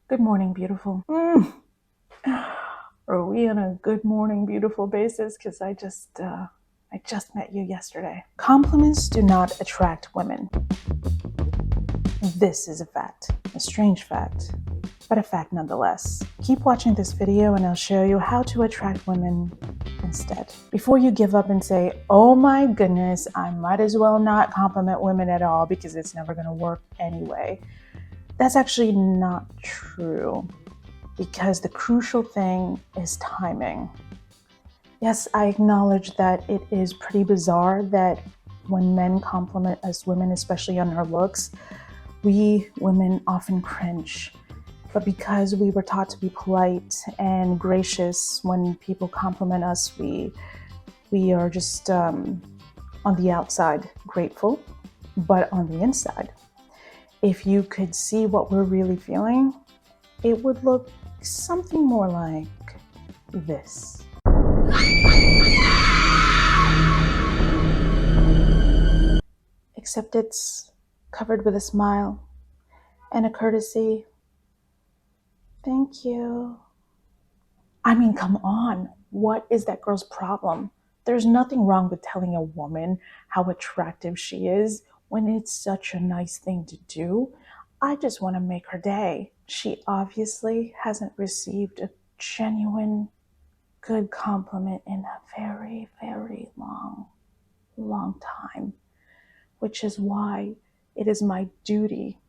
Good morning, beautiful. Are we on a good morning, beautiful basis? Because I just met you yesterday. Compliments do not attract women. This is a fact, a strange fact, but a fact nonetheless. Keep watching this video and I'll show you how to attract women instead. Before you give up and say, oh my goodness, I might as well not compliment women at all because it's never going to work anyway. That's actually not true, because the crucial thing is timing. Yes, I acknowledge that it is pretty bizarre that when men compliment us women, especially on our looks, we women often cringe. But because we were taught to be polite and gracious when people compliment us, we are just on the outside grateful, but on the inside, if you could see what we're really feeling, it would look something more like this. Except it's covered with a smile and a courtesy. Thank you. I mean, come on. What is that girl's problem? There's nothing wrong with telling a woman how attractive she is when it's such a nice thing to do. I just want to make her day. She obviously hasn't received a genuine good compliment in a very, very long time, which is why it is my duty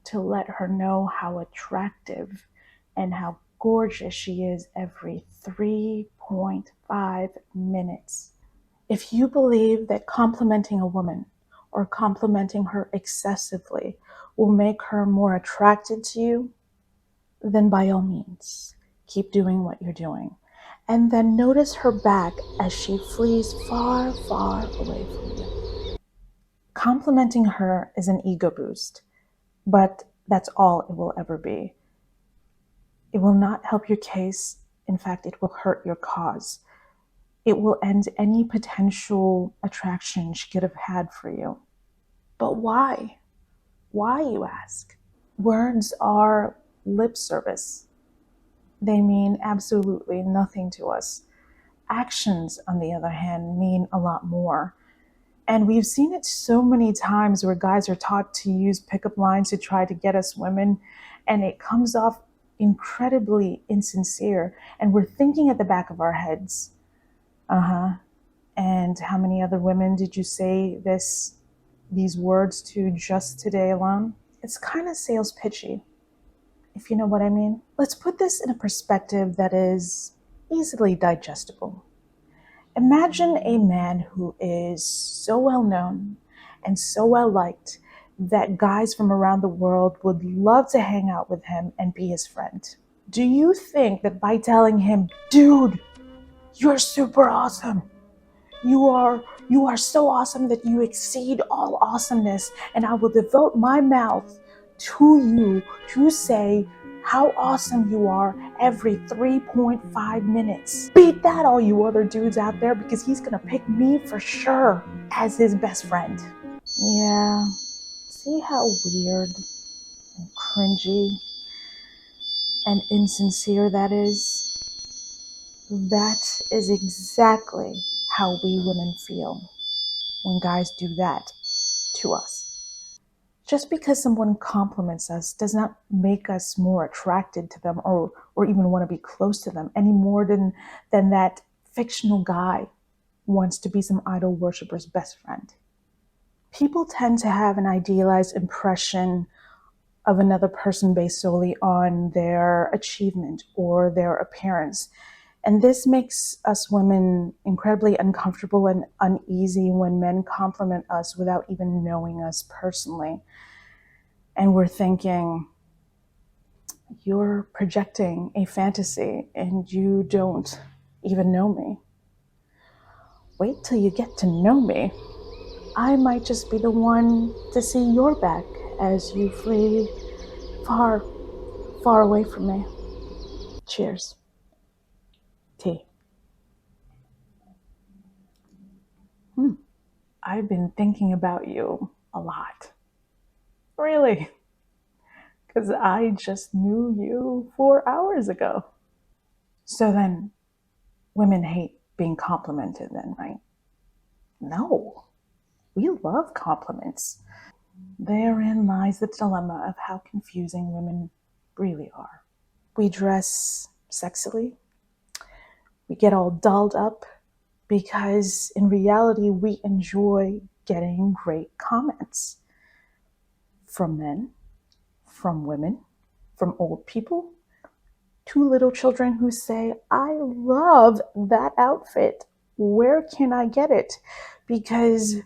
to let her know how attractive and how gorgeous she is every 3.5 minutes. If you believe that complimenting a woman or complimenting her excessively will make her more attracted to you, then by all means, keep doing what you're doing. And then notice her back as she flees far, far away from you. Complimenting her is an ego boost, but that's all it will ever be. It will not help your case. In fact, it will hurt your cause. It will end any potential attraction she could have had for you. But why? Why, you ask? Words are lip service. They mean absolutely nothing to us. Actions, on the other hand, mean a lot more. And we've seen it so many times where guys are taught to use pickup lines to try to get us women, and it comes off incredibly insincere. And we're thinking at the back of our heads, and how many other women did you say these words to just today alone? It's kind of sales pitchy, if you know what I mean. Let's put this in a perspective that is easily digestible. Imagine a man who is so well known and so well liked that guys from around the world would love to hang out with him and be his friend. Do you think that by telling him, dude, you're super awesome, you are so awesome that you exceed all awesomeness, and I will devote my mouth to you to say how awesome you are every 3.5 minutes. Beat that, all you other dudes out there, because he's gonna pick me for sure as his best friend. Yeah, see how weird and cringy and insincere that is? That is exactly how we women feel when guys do that to us. Just because someone compliments us does not make us more attracted to them or even want to be close to them any more than that fictional guy wants to be some idol worshiper's best friend. People tend to have an idealized impression of another person based solely on their achievement or their appearance. And this makes us women incredibly uncomfortable and uneasy when men compliment us without even knowing us personally. And we're thinking, you're projecting a fantasy and you don't even know me. Wait till you get to know me. I might just be the one to see your back as you flee far, far away from me. Cheers. Tea. I've been thinking about you a lot. Really. because I just knew you 4 hours ago. So then women hate being complimented then, right? No, we love compliments. Therein lies the dilemma of how confusing women really are. We dress sexily, we get all dolled up because in reality we enjoy getting great comments from men, from women, from old people, to little children who say, I love that outfit. Where can I get it? Because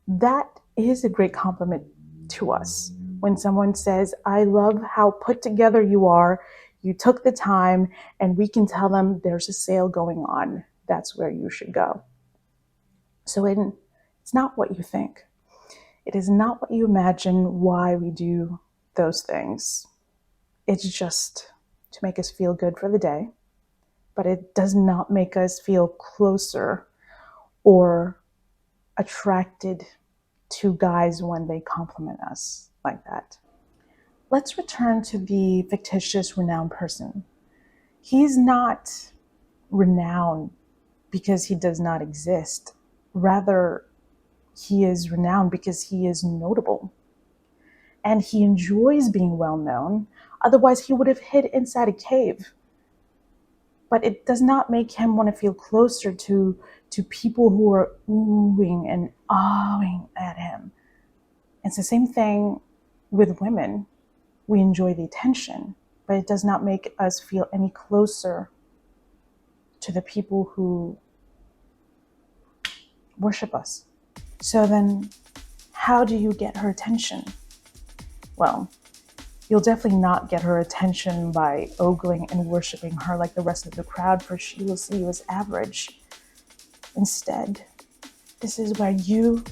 that is a great compliment to us. When someone says, I love how put together you are, you took the time, and we can tell them there's a sale going on. That's where you should go. So it's not what you think. It is not what you imagine why we do those things. It's just to make us feel good for the day, but it does not make us feel closer or attracted to guys when they compliment us like that. Let's return to the fictitious renowned person. He's not renowned because he does not exist. Rather, he is renowned because he is notable. And he enjoys being well known. Otherwise, he would have hid inside a cave. But it does not make him want to feel closer to people who are oohing and awing at him. It's the same thing with women. We enjoy the attention, but it does not make us feel any closer to the people who worship us. So then, how do you get her attention? Well, you'll definitely not get her attention by ogling and worshiping her like the rest of the crowd, for she will see you as average. Instead, this is where you,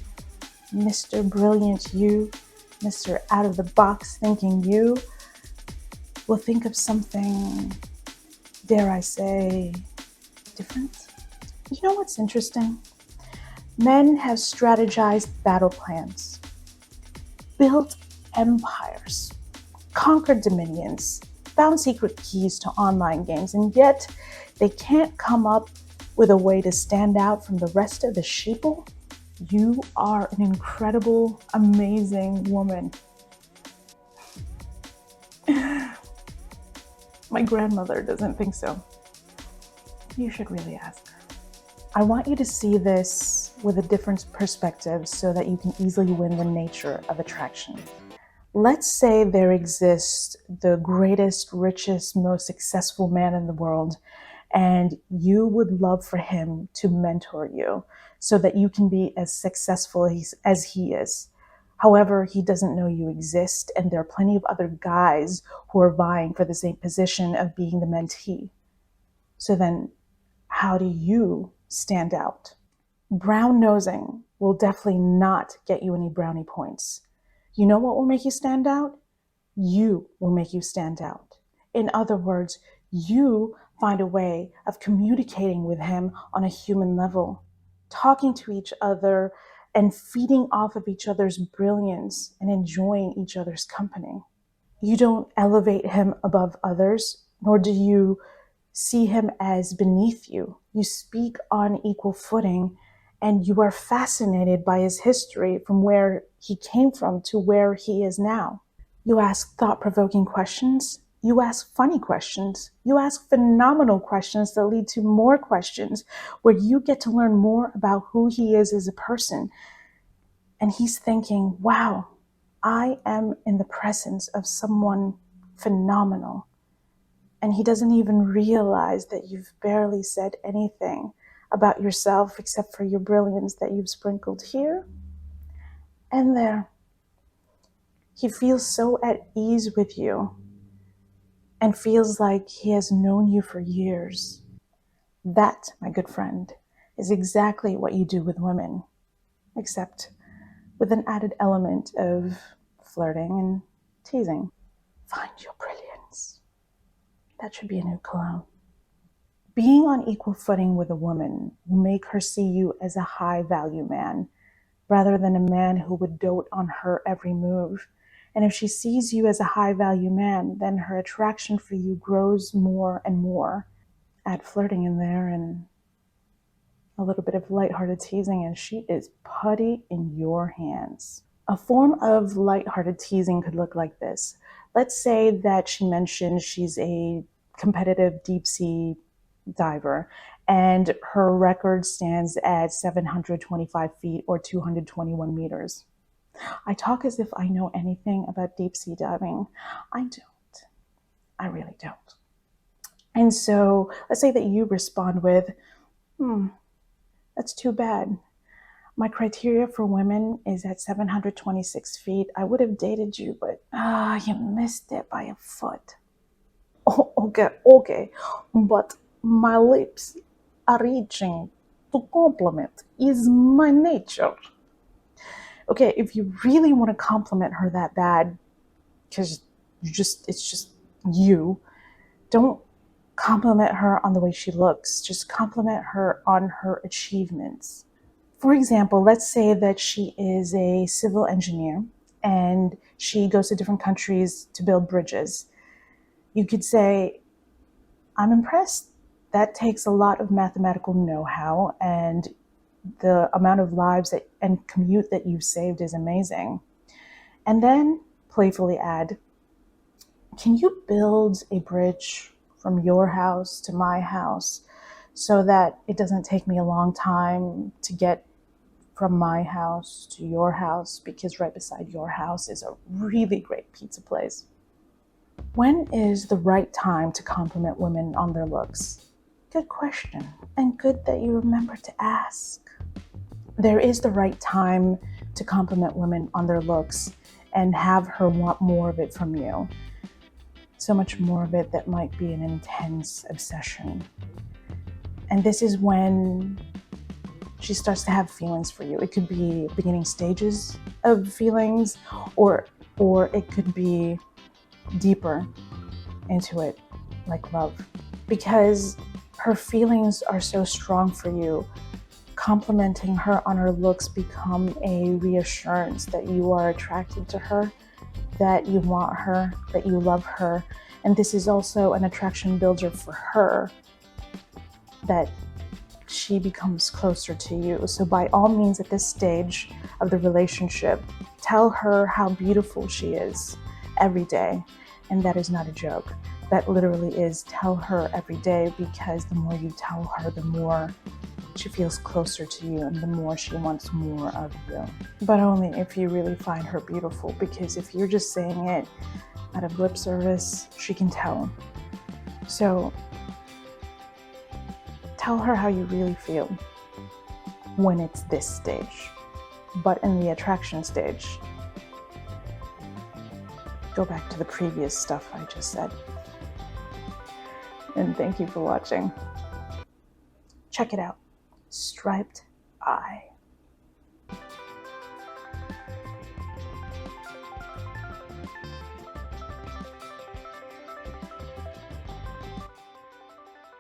Mr. Brilliant you, Mr. Out of the Box thinking you, will think of something, dare I say, different. You know what's interesting? Men have strategized battle plans, built empires, conquered dominions, found secret keys to online games, and yet they can't come up with a way to stand out from the rest of the sheeple. You are an incredible, amazing woman. My grandmother doesn't think so. You should really ask her. I want you to see this with a different perspective so that you can easily win the nature of attraction. Let's say there exists the greatest, richest, most successful man in the world, and you would love for him to mentor you so that you can be as successful as he is. However, he doesn't know you exist, and there are plenty of other guys who are vying for the same position of being the mentee. So then, how do you stand out? Brown nosing will definitely not get you any brownie points. You know what will make you stand out? You will make you stand out. In other words, you find a way of communicating with him on a human level, talking to each other and feeding off of each other's brilliance and enjoying each other's company. You don't elevate him above others, nor do you see him as beneath you. You speak on equal footing, and you are fascinated by his history from where he came from to where he is now. You ask thought-provoking questions. You ask funny questions. You ask phenomenal questions that lead to more questions, where you get to learn more about who he is as a person. And he's thinking, wow, I am in the presence of someone phenomenal. And he doesn't even realize that you've barely said anything about yourself except for your brilliance that you've sprinkled here and there. He feels so at ease with you and feels like he has known you for years. That, my good friend, is exactly what you do with women, except with an added element of flirting and teasing. Find your brilliance. That should be a new cologne. Being on equal footing with a woman will make her see you as a high value man, rather than a man who would dote on her every move And if she sees you as a high value man, then her attraction for you grows more and more. Add flirting in there and a little bit of lighthearted teasing, and she is putty in your hands. A form of lighthearted teasing could look like this. Let's say that she mentioned she's a competitive deep sea diver and her record stands at 725 feet or 221 meters. I talk as if I know anything about deep sea diving. I don't. I really don't. And so let's say that you respond with, that's too bad. My criteria for women is at 726 feet. I would have dated you, but you missed it by a foot. Oh, okay. But my lips are reaching to compliment is my nature. Okay, if you really want to compliment her that bad, because it's just you, don't compliment her on the way she looks. Just compliment her on her achievements. For example, let's say that she is a civil engineer and she goes to different countries to build bridges. You could say, I'm impressed. That takes a lot of mathematical know-how, and the amount of lives and commute that you've saved is amazing. And then playfully add, can you build a bridge from your house to my house so that it doesn't take me a long time to get from my house to your house, because right beside your house is a really great pizza place? When is the right time to compliment women on their looks? Good question, and good that you remember to ask. There is the right time to compliment women on their looks and have her want more of it from you. So much more of it that might be an intense obsession. And this is when she starts to have feelings for you. It could be beginning stages of feelings, or it could be deeper into it, like love. Because her feelings are so strong for you, complimenting her on her looks become a reassurance that you are attracted to her, that you want her, that you love her. And this is also an attraction builder for her, that she becomes closer to you. So by all means, at this stage of the relationship, tell her how beautiful she is every day. And that is not a joke. That literally is, tell her every day, because the more you tell her, the more she feels closer to you and the more she wants more of you. But only if you really find her beautiful, because if you're just saying it out of lip service, she can tell. So tell her how you really feel when it's this stage. But in the attraction stage, go back to the previous stuff I just said. And thank you for watching. Check it out. Striped Eye.